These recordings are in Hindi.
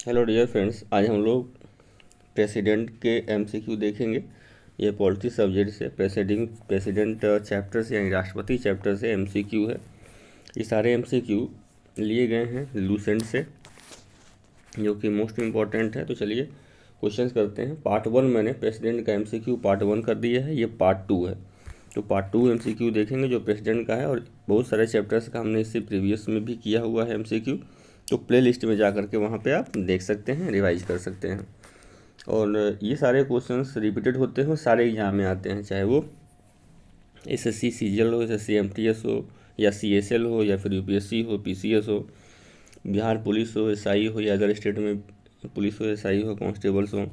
हेलो डियर फ्रेंड्स, आज हम लोग प्रेसिडेंट के एमसीक्यू देखेंगे। ये पॉलिटी सब्जेक्ट से प्रेसिडेंट चैप्टर से यानी राष्ट्रपति चैप्टर से एमसीक्यू है। ये सारे एमसीक्यू लिए गए हैं लूसेंट से, जो कि मोस्ट इम्पॉर्टेंट है। तो चलिए क्वेश्चंस करते हैं। पार्ट 1 मैंने प्रेसिडेंट का एमसीक्यू पार्ट 1 कर दिया है, ये पार्ट 2 है। तो पार्ट 2 एमसीक्यू देखेंगे जो प्रेसिडेंट का है, और बहुत सारे चैप्टर्स का हमने इससे प्रीवियस में भी किया हुआ है एमसीक्यू। तो प्ले लिस्ट में जा करके वहाँ पे आप देख सकते हैं, रिवाइज कर सकते हैं। और ये सारे क्वेश्चंस रिपीटेड होते हैं, सारे एग्जाम में आते हैं, चाहे वो एसएससी सीजीएल हो, एसएससी एमटीएस हो, या सीएसएल हो, या फिर यूपीएससी हो, पीसीएस हो, बिहार पुलिस हो, एसआई हो, या अदर स्टेट में पुलिस हो, एसआई हो, कांस्टेबल्स हो।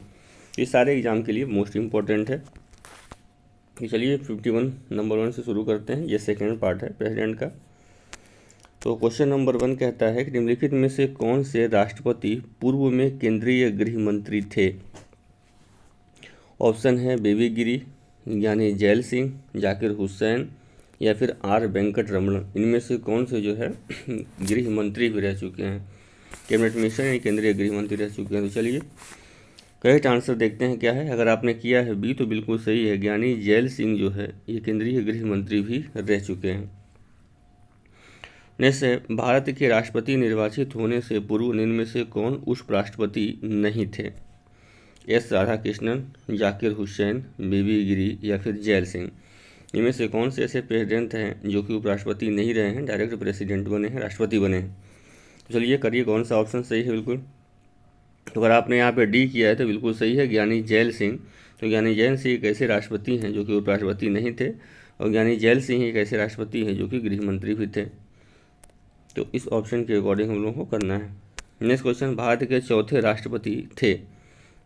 ये सारे एग्ज़ाम के लिए मोस्ट इम्पॉर्टेंट है। तो चलिए 51 नंबर 1 से शुरू करते हैं। ये सेकेंड पार्ट है प्रेसिडेंट का। तो क्वेश्चन नंबर 1 कहता है कि निम्नलिखित में से कौन से राष्ट्रपति पूर्व में केंद्रीय गृह मंत्री थे। ऑप्शन है बेबी गिरी, यानी जैल सिंह, जाकिर हुसैन, या फिर आर वेंकट रमन। इनमें से कौन से जो है गृह मंत्री भी रह चुके हैं, कैबिनेट मिनिस्टर यानी केंद्रीय गृह मंत्री रह चुके हैं। तो चलिए करेक्ट आंसर देखते हैं क्या है। अगर आपने किया है बी तो बिल्कुल सही है, यानी जैल सिंह जो है ये केंद्रीय गृह मंत्री भी रह चुके हैं। नेक्स्ट है, भारत के राष्ट्रपति निर्वाचित होने से पूर्व निम्न में से कौन उपराष्ट्रपति नहीं थे। एस राधाकृष्णन, जाकिर हुसैन, बीबी गिरी, या फिर जैल सिंह। इनमें से कौन से ऐसे प्रेसिडेंट हैं जो कि उपराष्ट्रपति नहीं रहे हैं, डायरेक्ट प्रेसिडेंट बने हैं, राष्ट्रपति बने हैं। तो चलिए करिए कौन सा ऑप्शन सही है। बिल्कुल, तो अगर आपने यहाँ पे डी किया है तो बिल्कुल सही है, ज्ञानी जैल सिंह। तो ज्ञानी जैल सिंह एक ऐसे राष्ट्रपति हैं जो कि उपराष्ट्रपति नहीं थे, और ज्ञानी जैल सिंह एक ऐसे राष्ट्रपति हैं जो कि गृह मंत्री भी थे। तो इस ऑप्शन के अकॉर्डिंग हम लोगों को करना है। नेक्स्ट क्वेश्चन, भारत के चौथे राष्ट्रपति थे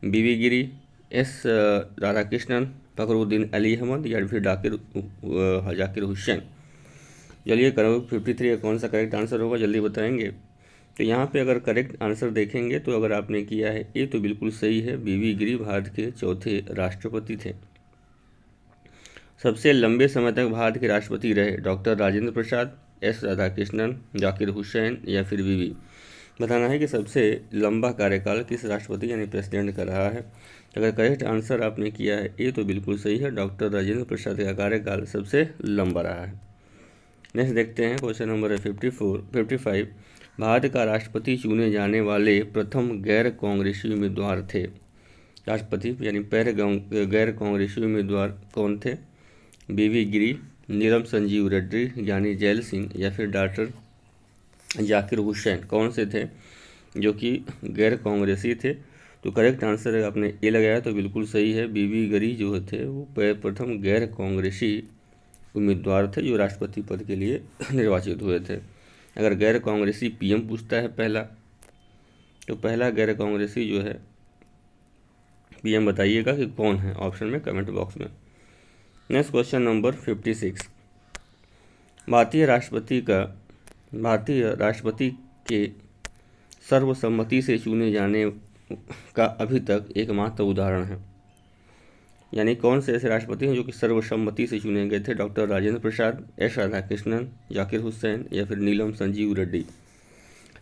बीबी गिरी, एस राधाकृष्णन, फखरुद्दीन अली अहमद, या फिर जाकिर हुसैन। चलिए करो 53 का कौन सा करेक्ट आंसर होगा, जल्दी बताएंगे। तो यहाँ पे अगर करेक्ट आंसर देखेंगे तो अगर आपने किया है ए तो बिल्कुल सही है, बीबी गिरी भारत के चौथे राष्ट्रपति थे। सबसे लंबे समय तक भारत के राष्ट्रपति रहे डॉक्टर राजेंद्र प्रसाद, एस राधाकृष्णन, जाकिर हुसैन, या फिर बीबी। बताना है कि सबसे लंबा कार्यकाल किस राष्ट्रपति यानी प्रेसिडेंट का रहा है। अगर करेक्ट आंसर आपने किया है ए तो बिल्कुल सही है, डॉक्टर राजेंद्र प्रसाद का कार्यकाल सबसे लंबा रहा है। नेक्स्ट देखते हैं क्वेश्चन नंबर 55। भारत का राष्ट्रपति चुने जाने वाले प्रथम गैर कांग्रेसी उम्मीदवार थे। राष्ट्रपति यानी पहले गैर कांग्रेसी उम्मीदवार कौन थे। बीबी गिरी, नीलम संजीव रेड्डी यानी जैल सिंह, या फिर डॉक्टर जाकिर हुसैन। कौन से थे जो कि गैर कांग्रेसी थे। तो करेक्ट आंसर आपने ए लगाया तो बिल्कुल सही है, बीबी गिरी जो थे वो प्रथम गैर कांग्रेसी उम्मीदवार थे जो राष्ट्रपति पद के लिए निर्वाचित हुए थे। अगर गैर कांग्रेसी पीएम पूछता है पहला, तो पहला गैर कांग्रेसी जो है पीएम बताइएगा कि कौन है, ऑप्शन में कमेंट बॉक्स में। Next question number 56। भारतीय राष्ट्रपति के सर्वसम्मति से चुने जाने का अभी तक एकमात्र उदाहरण है। यानी कौन से ऐसे राष्ट्रपति हैं जो कि सर्वसम्मति से चुने गए थे। डॉक्टर राजेंद्र प्रसाद, एस राधाकृष्णन, जाकिर हुसैन, या फिर नीलम संजीव रेड्डी।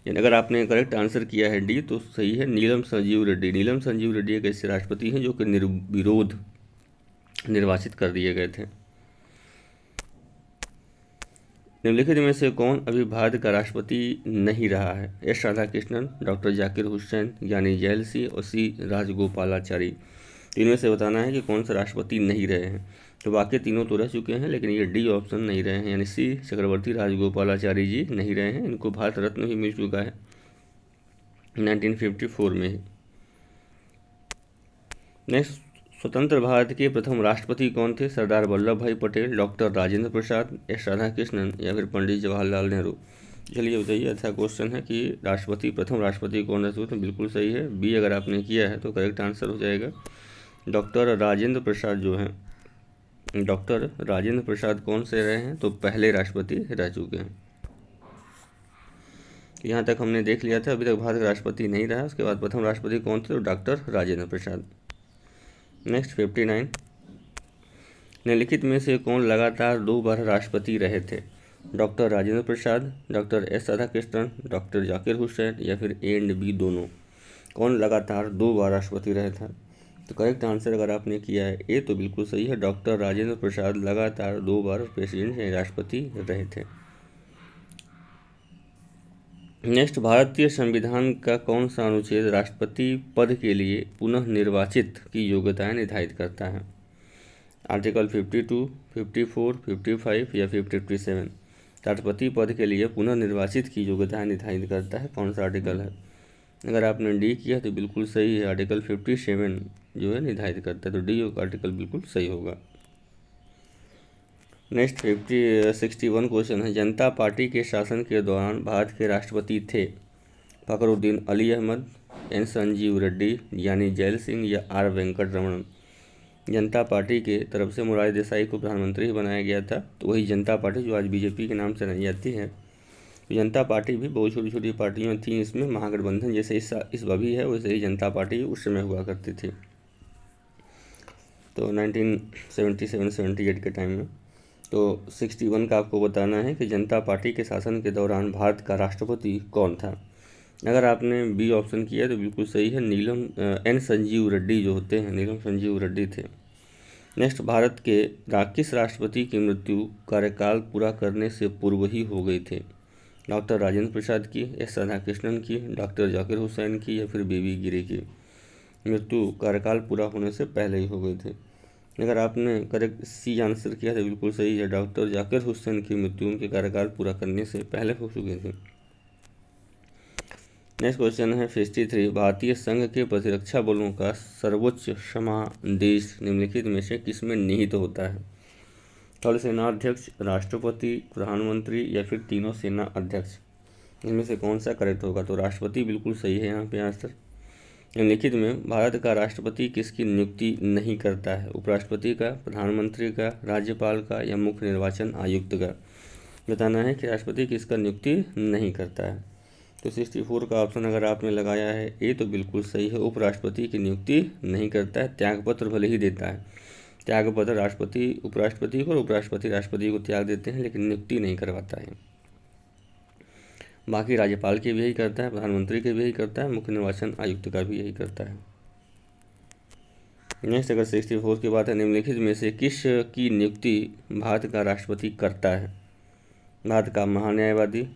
यानी अगर आपने करेक्ट आंसर किया है डी तो सही है, नीलम संजीव रेड्डी। नीलम संजीव रेड्डी एक ऐसे राष्ट्रपति हैं जो कि निर्विरोध निर्वाचित कर दिए गए थे। निम्नलिखित में से कौन अभी भारत का राष्ट्रपति नहीं रहा है। एस राधाकृष्णन, डॉक्टर जाकिर हुसैन, यानी जैल सिंह, और सी राजगोपालाचारी। इनमें से बताना है कि कौन सा राष्ट्रपति नहीं रहे हैं। तो बाकी तीनों तो रह चुके हैं, लेकिन ये डी ऑप्शन नहीं रहे हैं, यानी सी चक्रवर्ती राजगोपालाचारी जी नहीं रहे हैं। इनको भारत रत्न भी मिल चुका है 1954 में ही। नेक्स्ट, स्वतंत्र भारत के प्रथम राष्ट्रपति कौन थे। सरदार वल्लभ भाई पटेल, डॉक्टर राजेंद्र प्रसाद, एस राधाकृष्णन, या फिर पंडित जवाहरलाल नेहरू। चलिए बताइए, अच्छा क्वेश्चन है कि प्रथम राष्ट्रपति कौन रहे। तो बिल्कुल सही है, बी अगर आपने किया है तो करेक्ट आंसर हो जाएगा, डॉक्टर राजेंद्र प्रसाद जो हैं। डॉक्टर राजेंद्र प्रसाद कौन से रहे हैं, तो पहले राष्ट्रपति रह चुके हैं। यहाँ तक हमने देख लिया था, अभी तक भारत का राष्ट्रपति नहीं रहा। उसके बाद प्रथम राष्ट्रपति कौन थे, तो डॉक्टर राजेंद्र प्रसाद। नेक्स्ट 59। निम्नलिखित में से कौन लगातार 2 बार राष्ट्रपति रहे थे। Doctor Rajendra Prasad, doctor S Radhakrishnan, doctor Zakir Hussain, या फिर ए एंड बी दोनों। कौन लगातार 2 बार राष्ट्रपति रहे था? तो करेक्ट आंसर अगर आपने किया है ए तो बिल्कुल सही है, डॉक्टर राजेंद्र प्रसाद लगातार 2 बार प्रेसिडेंट यानी राष्ट्रपति रहे थे। नेक्स्ट, भारतीय संविधान का कौन सा अनुच्छेद राष्ट्रपति पद के लिए पुनः निर्वाचित की योग्यताएं निर्धारित करता है? आर्टिकल 52, 54, 55 या 57? राष्ट्रपति पद के लिए पुनः निर्वाचित की योग्यताएं निर्धारित करता है, कौन सा आर्टिकल है? अगर आपने डी किया तो बिल्कुल सही है, आर्टिकल 57 जो है निर्धारित करता है, तो डी आर्टिकल बिल्कुल सही होगा। नेक्स्ट 61 क्वेश्चन है, जनता पार्टी के शासन के दौरान भारत के राष्ट्रपति थे फखरुद्दीन अली अहमद, एन संजीव रेड्डी, यानी जैल सिंह या are Venkat Raman? Janata party के तरफ से मोरारजी देसाई को प्रधानमंत्री बनाया गया था, तो वही जनता पार्टी जो आज बीजेपी के नाम से जानी जाती है। तो जनता पार्टी भी बहुत छोटी छोटी पार्टियाँ थी, इसमें महागठबंधन जैसे इस बार भी है, वैसे ही जनता पार्टी उस समय हुआ करती थी, तो 1977-78 के टाइम में। तो 61 का आपको बताना है कि जनता पार्टी के शासन के दौरान भारत का राष्ट्रपति कौन था? अगर आपने बी ऑप्शन किया तो बिल्कुल सही है, एन संजीव रेड्डी जो होते हैं, नीलम संजीव रेड्डी थे। नेक्स्ट, भारत के किस राष्ट्रपति की मृत्यु कार्यकाल पूरा करने से पूर्व ही हो गई थी? डॉक्टर राजेंद्र प्रसाद की, एस राधाकृष्णन की, डॉक्टर जाकिर हुसैन की या फिर बीबी गिरी की? मृत्यु कार्यकाल पूरा होने से पहले ही हो गई थी। अगर आपने करेक्ट सी आंसर किया तो बिल्कुल सही है, डॉक्टर जाकिर हुसैन की मृत्यु उनके कार्यकाल पूरा करने से पहले हो चुकी थी। नेक्स्ट क्वेश्चन है 53, भारतीय संघ के प्रतिरक्षा बलों का सर्वोच्च समादेश निम्नलिखित में से किसमें निहित होता है? थल सेना अध्यक्ष, राष्ट्रपति, प्रधानमंत्री या फिर तीनों सेना अध्यक्ष? इनमें से कौन सा करेक्ट होगा? तो राष्ट्रपति बिल्कुल सही है यहाँ पे आंसर। निम्नलिखित में भारत का राष्ट्रपति किसकी नियुक्ति नहीं करता है? उपराष्ट्रपति का, प्रधानमंत्री का, राज्यपाल का या मुख्य निर्वाचन आयुक्त का? बताना है कि राष्ट्रपति किसका नियुक्ति नहीं करता है। तो 64 का ऑप्शन अगर आपने लगाया है ए तो बिल्कुल सही है, उपराष्ट्रपति की नियुक्ति नहीं करता है, त्यागपत्र भले ही देता है। त्यागपत्र राष्ट्रपति उपराष्ट्रपति को और उपराष्ट्रपति राष्ट्रपति को त्याग देते हैं, लेकिन नियुक्ति नहीं करवाता है। बाकी राज्यपाल के भी यही करता है, प्रधानमंत्री के भी यही करता है, मुख्य निर्वाचन आयुक्त का भी यही करता है। नेक्स्ट, अगर 64 की बात है, निम्नलिखित में से किस की नियुक्ति भारत का राष्ट्रपति करता है? भारत का महान्यायवादी,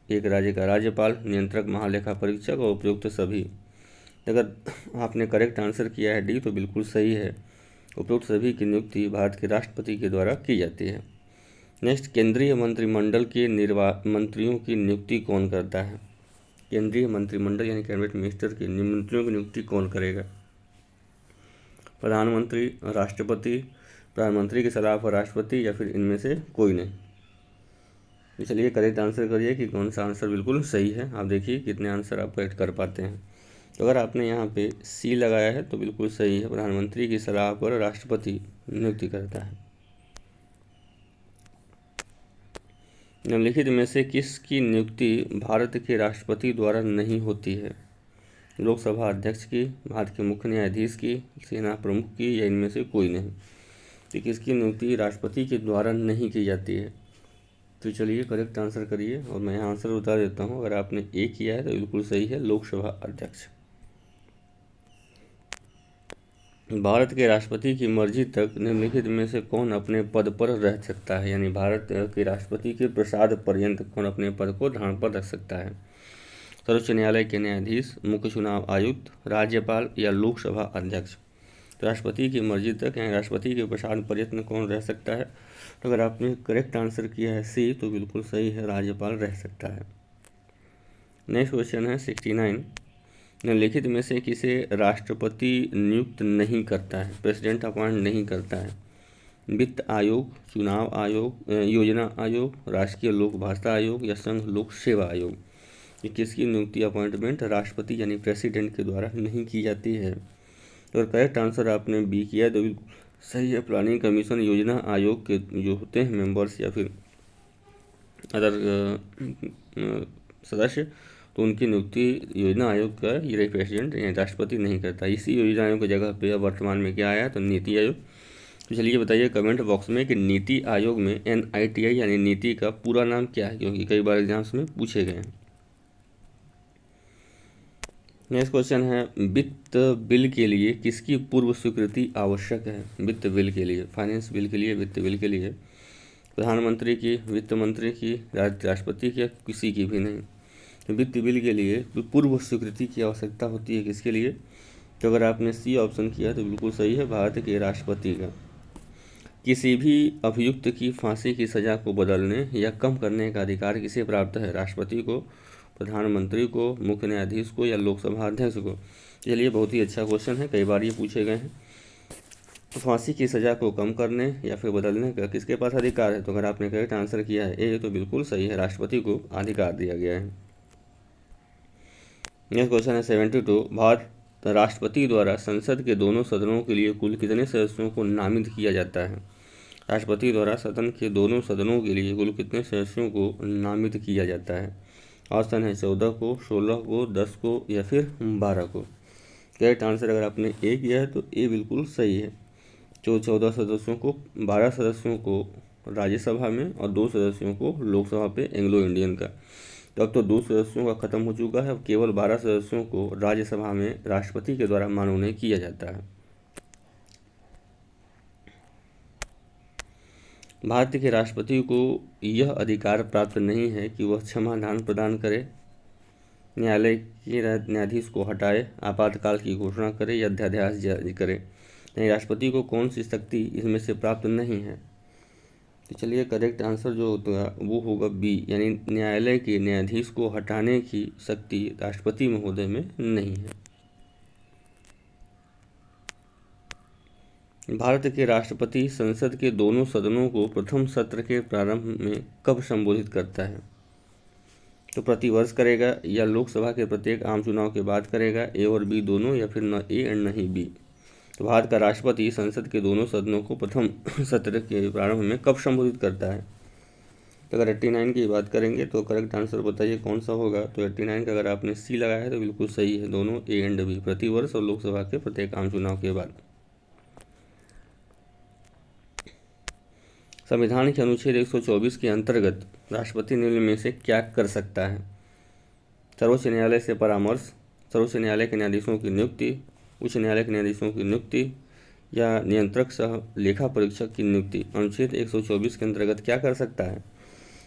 एक राज्य का राज्यपाल, नियंत्रक, महालेखा परीक्षक और उपयुक्त सभी? अगर आपने करेक्ट आंसर किया है डी तो बिल्कुल सही है, उपयुक्त सभी की नियुक्ति भारत के राष्ट्रपति के द्वारा की जाती है। नेक्स्ट, केंद्रीय मंत्रिमंडल के मंत्रियों की नियुक्ति कौन करता है? केंद्रीय मंत्रिमंडल यानी कैबिनेट मिनिस्टर के मंत्रियों की नियुक्ति कौन करेगा? प्रधानमंत्री, राष्ट्रपति, प्रधानमंत्री की सलाह पर राष्ट्रपति या फिर इनमें से कोई नहीं? तो चलिए करेक्ट आंसर करिए कि कौन सा आंसर बिल्कुल सही है। आप देखिए कितने आंसर आप करेक्ट कर पाते हैं। तो अगर आपने यहाँ पे सी लगाया है तो बिल्कुल सही है, प्रधानमंत्री की सलाह पर राष्ट्रपति नियुक्ति करता है। निम्नलिखित में से किसकी नियुक्ति भारत के राष्ट्रपति द्वारा नहीं होती है? लोकसभा अध्यक्ष की, भारत के मुख्य न्यायाधीश की, सेना प्रमुख की या इनमें से कोई नहीं? तो किसकी नियुक्ति राष्ट्रपति के द्वारा नहीं की जाती है? तो चलिए करेक्ट आंसर करिए और मैं यहाँ आंसर बता देता हूँ। अगर आपने ए किया है तो बिल्कुल सही है, लोकसभा अध्यक्ष। भारत के राष्ट्रपति की मर्जी तक निम्नलिखित में से कौन अपने पद पर रह सकता है? यानी भारत के राष्ट्रपति के प्रसाद पर्यंत कौन अपने पद को धारण पर रख सकता है? सर्वोच्च न्यायालय के न्यायाधीश, मुख्य चुनाव आयुक्त, राज्यपाल या लोकसभा अध्यक्ष? तो राष्ट्रपति की मर्जी तक यानी राष्ट्रपति के प्रसाद पर्यंत में कौन रह सकता है? तो अगर आपने करेक्ट आंसर किया है सी तो बिल्कुल सही है, राज्यपाल रह सकता है। नेक्स्ट क्वेश्चन है 69, निम्नलिखित में से किसे राष्ट्रपति नियुक्त नहीं करता है, प्रेसिडेंट अपॉइंट नहीं करता है? वित्त आयोग, चुनाव आयोग, योजना आयोग, राष्ट्रीय लोक भाषा आयोग या संघ लोक सेवा आयोग? ये किसकी नियुक्ति अपॉइंटमेंट राष्ट्रपति यानी प्रेसिडेंट के द्वारा नहीं की जाती है? और करेक्ट आंसर आपने बी किया है तो सही है, प्लानिंग कमीशन, योजना आयोग के जो होते हैं मेंबर्स या फिर अदर सदस्य, तो उनकी नियुक्ति योजना आयोग का ये प्रेसिडेंट यानी राष्ट्रपति नहीं करता। इसी योजना आयोग की जगह पे अब वर्तमान में क्या आया तो नीति आयोग। तो चलिए बताइए कमेंट बॉक्स में कि नीति आयोग में NITI यानी नीति का पूरा नाम क्या है, क्योंकि कई बार एग्जाम्स में पूछे गए हैं। नेक्स्ट क्वेश्चन है, वित्त बिल के लिए किसकी पूर्व स्वीकृति आवश्यक है? वित्त बिल के लिए, फाइनेंस बिल के लिए, वित्त बिल के लिए प्रधानमंत्री की, वित्त मंत्री की, राष्ट्रपति की, किसी की भी नहीं। वित्त बिल के लिए पूर्व स्वीकृति की आवश्यकता होती है, किसके लिए? तो अगर आपने सी ऑप्शन किया तो बिल्कुल सही है, भारत के राष्ट्रपति का। किसी भी अभियुक्त की फांसी की सज़ा को बदलने या कम करने का अधिकार किसे प्राप्त है? राष्ट्रपति को, प्रधानमंत्री को, मुख्य न्यायाधीश को, या लोकसभा अध्यक्ष को? चलिए, बहुत ही अच्छा क्वेश्चन है, कई बार ये पूछे गए हैं। तो फांसी की सज़ा को कम करने या फिर बदलने का किसके पास अधिकार है? तो अगर आपने करेक्ट आंसर किया है ए, तो बिल्कुल सही है, राष्ट्रपति को अधिकार दिया गया है। नेक्स्ट क्वेश्चन है 72, भारत राष्ट्रपति द्वारा संसद के दोनों सदनों के लिए कुल कितने सदस्यों को नामित किया जाता है? राष्ट्रपति द्वारा सदन के दोनों सदनों के लिए कुल कितने सदस्यों को नामित किया जाता है? ऑप्शन है 14 को, 16 को, 10 को, या फिर 12 को। करेक्ट आंसर अगर आपने ए किया है तो ए बिल्कुल सही है। जो 14 सदस्यों को, 12 सदस्यों को राज्यसभा में और 2 सदस्यों को लोकसभा पे एंग्लो इंडियन का। तो अब तो 2 सदस्यों का खत्म हो चुका है, अब केवल 12 सदस्यों को राज्यसभा में राष्ट्रपति के द्वारा मनोनीत किया जाता है। भारत के राष्ट्रपति को यह अधिकार प्राप्त नहीं है कि वह क्षमादान प्रदान करे, न्यायालय के न्यायाधीश को हटाए, आपातकाल की घोषणा करे या अध्यादेश जारी करे। यानी राष्ट्रपति को कौन सी शक्ति इसमें से प्राप्त नहीं है? तो चलिए, करेक्ट आंसर जो होगा वो होगा बी, यानी न्यायालय के न्यायाधीश को हटाने की शक्ति राष्ट्रपति महोदय में नहीं है। भारत के राष्ट्रपति संसद के दोनों सदनों को प्रथम सत्र के प्रारंभ में कब संबोधित करता है? तो प्रतिवर्ष करेगा, या लोकसभा के प्रत्येक आम चुनाव के बाद करेगा, ए और बी दोनों, या फिर न ए और न ही बी? तो भारत का राष्ट्रपति संसद के दोनों सदनों को प्रथम सत्र के प्रारंभ में कब संबोधित करता है? तो अगर 89 की बात करेंगे तो करेक्ट आंसर बताइए कौन सा होगा? तो 89 का अगर आपने सी लगाया है तो बिल्कुल सही है, दोनों ए एंड बी, प्रतिवर्ष और लोकसभा के प्रत्येक आम चुनाव के बाद। संविधान के अनुच्छेद 124 के अंतर्गत राष्ट्रपति निम्न में से क्या कर सकता है? सर्वोच्च न्यायालय से परामर्श, सर्वोच्च न्यायालय के न्यायाधीशों की नियुक्ति, उच्च न्यायालय के न्यायाधीशों की नियुक्ति, या नियंत्रक सह लेखा परीक्षक की नियुक्ति। अनुच्छेद 124 के अंतर्गत क्या कर सकता है?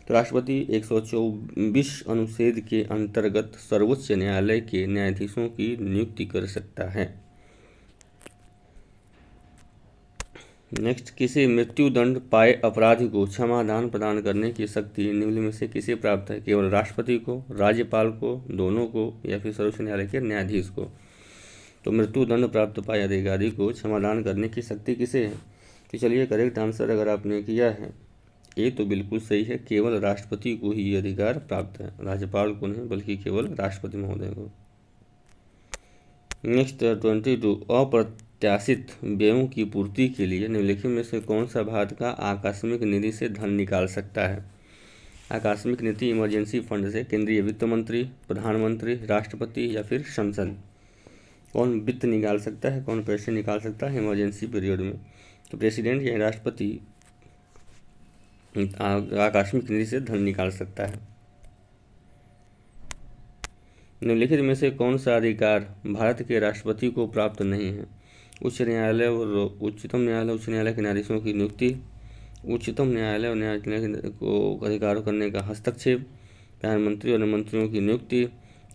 तो राष्ट्रपति 124 अनुच्छेद के अंतर्गत सर्वोच्च न्यायालय के न्यायाधीशों की नियुक्ति कर सकता है। नेक्स्ट, किसी मृत्युदंड पाए अपराधी को क्षमादान प्रदान करने की शक्ति निम्न में से किसे प्राप्त है? केवल राष्ट्रपति को, राज्यपाल को, दोनों को, या फिर सर्वोच्च न्यायालय के न्यायाधीश को? तो मृत्युदंड प्राप्त पाए अधिकारी को क्षमादान करने की शक्ति किसे है? तो चलिए, करेक्ट आंसर अगर आपने किया है ए तो बिल्कुल सही है, केवल राष्ट्रपति को ही ये अधिकार प्राप्त है, राज्यपाल को नहीं, बल्कि केवल राष्ट्रपति महोदय को। नेक्स्ट 22, अप्रत्याशित व्ययों की पूर्ति के लिए निम्नलिखित में से कौन सा भारत का आकस्मिक निधि से धन निकाल सकता है? आकस्मिक निधि इमरजेंसी फंड से केंद्रीय वित्त मंत्री, प्रधानमंत्री, राष्ट्रपति, या फिर संसद? कौन वित्त निकाल सकता है, कौन पैसे निकाल सकता है इमरजेंसी पीरियड में? तो प्रेसिडेंट या राष्ट्रपति आकस्मिक निधि से धन निकाल सकता है। निम्नलिखित में से कौन सा अधिकार भारत के राष्ट्रपति को प्राप्त नहीं है? उच्च न्यायालय और उच्चतम न्यायालय, उच्च न्यायालय के न्यायाधीशों की नियुक्ति, उच्चतम न्यायालय और न्यायालय को अधिकार करने का हस्तक्षेप, प्रधानमंत्री और मंत्रियों की नियुक्ति,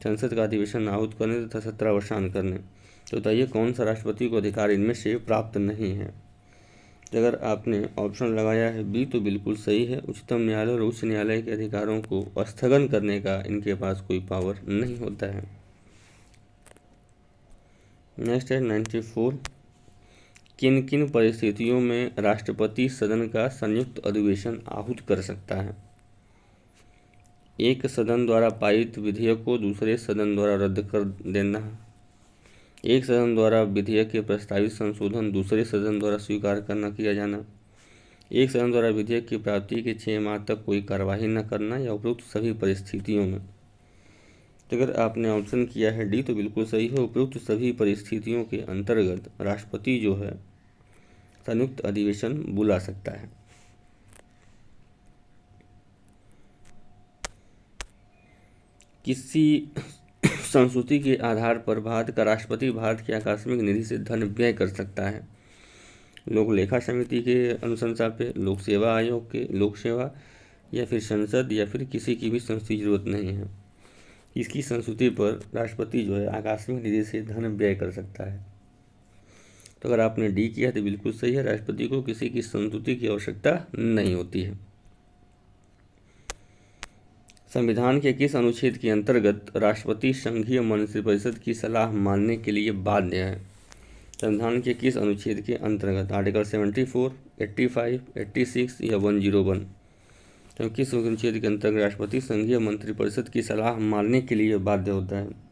संसद का अधिवेशन आहूत करने तथा सत्रावसान करने। तो बताइए कौन सा राष्ट्रपति को अधिकार इनमें से प्राप्त नहीं है? अगर आपने ऑप्शन लगाया है बी तो बिल्कुल सही है, उच्चतम न्यायालय और उच्च न्यायालय के अधिकारों को स्थगन करने का इनके पास कोई पावर नहीं होता है। नेक्स्ट है 94, किन किन परिस्थितियों में राष्ट्रपति सदन का संयुक्त अधिवेशन आहूत कर सकता है? एक सदन द्वारा पारित विधेयक को दूसरे सदन द्वारा रद्द कर देना, एक सदन द्वारा विधेयक के प्रस्तावित संशोधन दूसरे सदन द्वारा स्वीकार करना किया जाना, एक सदन द्वारा विधेयक की प्राप्ति के 6 माह तक कोई कार्यवाही न करना, या उपरोक्त सभी परिस्थितियों में? तो अगर आपने ऑप्शन किया है डी तो बिल्कुल सही है, उपरोक्त सभी परिस्थितियों के अंतर्गत राष्ट्रपति जो है संयुक्त अधिवेशन बुला सकता है। किसी संस्तुति के आधार पर भारत का राष्ट्रपति भारत की आकस्मिक निधि से धन व्यय कर सकता है। लोक लेखा समिति के अनुशंसा पे, लोक सेवा आयोग के, लोक सेवा या फिर संसद या फिर किसी की भी संस्तुति की जरूरत नहीं है। इसकी संस्तुति पर राष्ट्रपति जो है आकस्मिक निधि से धन व्यय कर सकता है। तो अगर आपने डी किया तो बिल्कुल सही है, राष्ट्रपति को किसी की संस्तुति की आवश्यकता नहीं होती है। संविधान के किस अनुच्छेद के अंतर्गत राष्ट्रपति संघीय मंत्रिपरिषद की सलाह मानने के लिए बाध्य है? संविधान के किस अनुच्छेद के अंतर्गत? आर्टिकल 74, 85, 86 या 101? तो किस अनुच्छेद के अंतर्गत राष्ट्रपति संघीय मंत्रिपरिषद की सलाह मानने के लिए बाध्य होता है?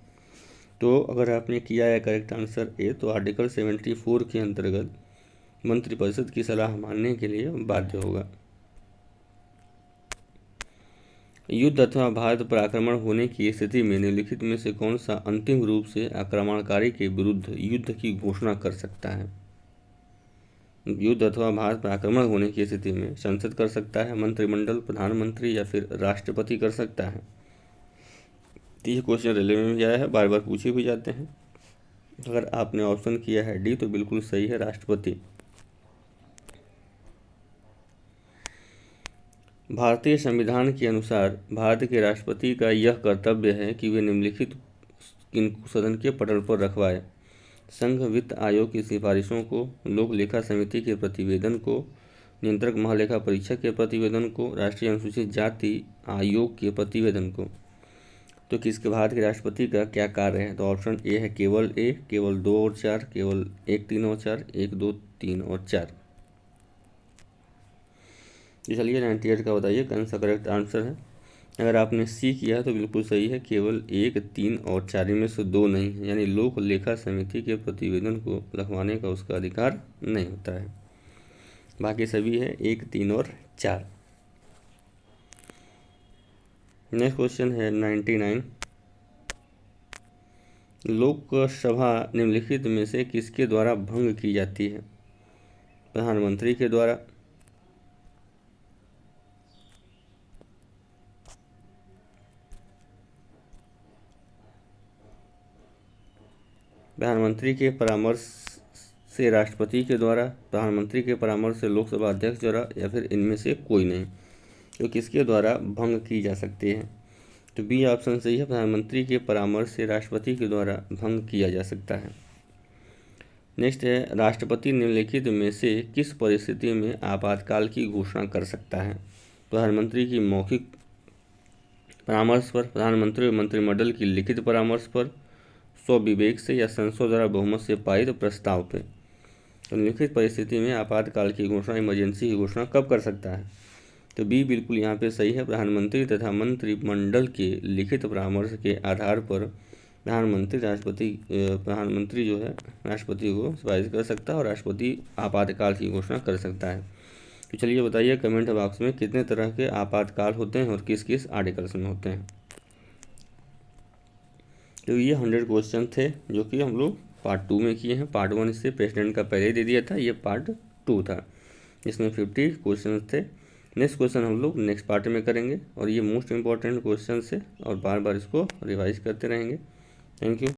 तो अगर आपने किया है करेक्ट आंसर ए, तो आर्टिकल 74 के अंतर्गत मंत्रिपरिषद की सलाह मानने के लिए बाध्य होगा। युद्ध अथवा भारत पर आक्रमण होने की स्थिति में निम्नलिखित में से कौन सा अंतिम रूप से आक्रमणकारी के विरुद्ध युद्ध की घोषणा कर सकता है? युद्ध अथवा भारत पर आक्रमण होने की स्थिति में संसद कर सकता है, मंत्रिमंडल, प्रधानमंत्री या फिर राष्ट्रपति कर सकता है। तो ये क्वेश्चन रेलवे में आया है, बार बार पूछे भी जाते हैं। अगर आपने ऑप्शन किया है डी तो बिल्कुल सही है, राष्ट्रपति। भारतीय संविधान के अनुसार भारत के राष्ट्रपति का यह कर्तव्य है कि वे निम्नलिखित इनको सदन के पटल पर रखवाए: संघ वित्त आयोग की सिफारिशों को, लोक लेखा समिति के प्रतिवेदन को, नियंत्रक महालेखा परीक्षक के प्रतिवेदन को, राष्ट्रीय अनुसूचित जाति आयोग के प्रतिवेदन को। तो किसके भारत के राष्ट्रपति का क्या कार्य है? तो ऑप्शन ए है केवल ए, केवल 2 और 4, केवल 1, 3 और 4, 1, 2, 3 और 4। चलिए 98 का बताइए कौन सा करेक्ट आंसर है। अगर आपने सी किया तो बिल्कुल सही है, केवल 1, 3 और 4 में से 2 नहीं है, यानी लोक लेखा समिति के प्रतिवेदन को लिखवाने का उसका अधिकार नहीं होता है। बाकी सभी है 1, 3 और 4। नेक्स्ट क्वेश्चन है 99। लोकसभा निम्नलिखित में से किसके द्वारा भंग की जाती है? प्रधानमंत्री के द्वारा, प्रधानमंत्री के परामर्श से राष्ट्रपति के द्वारा, प्रधानमंत्री के परामर्श से लोकसभा अध्यक्ष द्वारा, या फिर इनमें से कोई नहीं। तो किसके द्वारा भंग की जा सकती है? तो बी ऑप्शन सही है, प्रधानमंत्री के परामर्श से राष्ट्रपति के द्वारा भंग किया जा सकता है। नेक्स्ट है, राष्ट्रपति निम्नलिखित में से किस परिस्थिति में आपातकाल की घोषणा कर सकता है? प्रधानमंत्री की मौखिक परामर्श पर, प्रधानमंत्री और मंत्रिमंडल की लिखित परामर्श पर, स्वविवेक से या संसद द्वारा बहुमत से पारित प्रस्ताव पे। तो निम्नलिखित परिस्थिति में आपातकाल की घोषणा, इमरजेंसी की घोषणा कब कर सकता है? तो बी बिल्कुल यहाँ पे सही है, प्रधानमंत्री तथा मंत्रिमंडल के लिखित परामर्श के आधार पर प्रधानमंत्री जो है राष्ट्रपति को सिफारिश कर सकता है और राष्ट्रपति आपातकाल की घोषणा कर सकता है। तो चलिए बताइए कमेंट बॉक्स में कितने तरह के आपातकाल होते हैं और किस किस आर्टिकल्स में होते हैं। तो ये 100 क्वेश्चन थे जो कि हम लोग पार्ट 2 में किए हैं। पार्ट 1 इससे प्रेसिडेंट का पहले ही दे दिया था, ये पार्ट 2 था, इसमें 50 क्वेश्चन थे। नेक्स्ट क्वेश्चन हम लोग नेक्स्ट पार्ट में करेंगे और ये मोस्ट इंपॉर्टेंट क्वेश्चन है और बार बार इसको रिवाइज करते रहेंगे। Thank you.